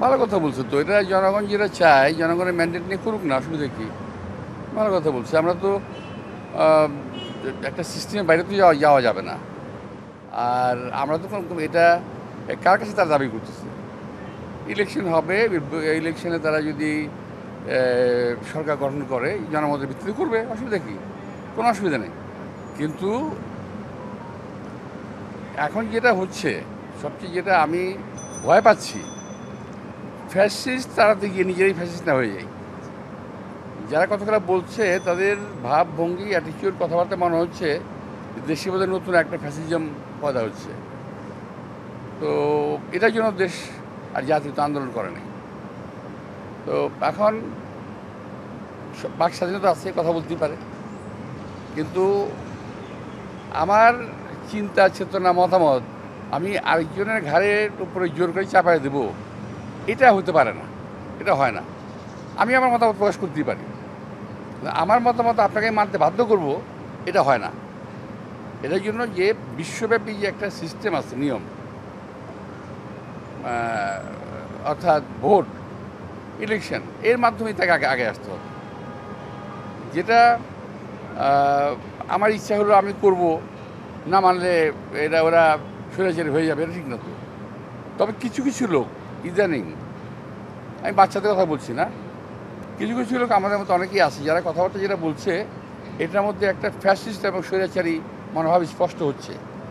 ভালো কথা বলছে তো, এটা জনগণ যেটা চায়, জনগণের ম্যান্ডেট নিয়ে করুক না, অসুবিধা কী? ভালো কথা বলছে। আমরা তো আহ, একটা সিস্টেমের বাইরে তো যাওয়া যাওয়া যাবে না। আর আমরা তো এটা কার কাছে তারা দাবি করতেছে? ইলেকশন হবে, ইলেকশনে তারা যদি সরকার গঠন করে, জনমতের ভিত্তিতে করবে, অসুবিধা কী? কোনো অসুবিধা নেই। কিন্তু এখন যেটা হচ্ছে, সবচেয়ে যেটা আমি ভয় পাচ্ছি, ফ্যাসিস্ট তাড়াতে গিয়ে নিজেরাই ফ্যাসিস্ট না হয়ে যায়। যারা কথাগুলো বলছে তাদের ভাবভঙ্গি, অ্যাটিটিউড, কথাবার্তা মনে হচ্ছে দেশে বোধহয় নতুন একটা ফ্যাসিজম পয়দা হচ্ছে। তো এটার জন্য দেশ আর জাতি তো আন্দোলন করে নাই। তো এখন বাক স্বাধীনতা আছে, কথা বলতেই পারে, কিন্তু আমার চিন্তা, চেতনা, মতামত আমি আরেকজনের ঘাড়ের উপরে জোর করে চাপাই দেব, এটা হতে পারে না, এটা হয় না। আমি আমার মতামত প্রকাশ করতেই পারি, আমার মতামত আপনাকে মানতে বাধ্য করব, এটা হয় না। এটার জন্য যে বিশ্বব্যাপী যে একটা সিস্টেম আছে, নিয়ম, অর্থাৎ ভোট, ইলেকশন, এর মাধ্যমে তাকে আগে আগে আসতে হবে। যেটা আমার ইচ্ছা হলো আমি করব, না মানলে এটা ওরা স্বৈরাচারী হয়ে যাবে, এটা ঠিক না তো। তবে কিছু কিছু লোক ইদানিং, আমি বাচ্চাদের কথা বলছি না, কিছু কিছু লোক আমাদের মতো অনেকেই আছে যারা কথাবার্তা যেটা বলছে, এটার মধ্যে একটা ফ্যাসিস্ট এবং স্বৈরাচারী মনোভাব স্পষ্ট হচ্ছে।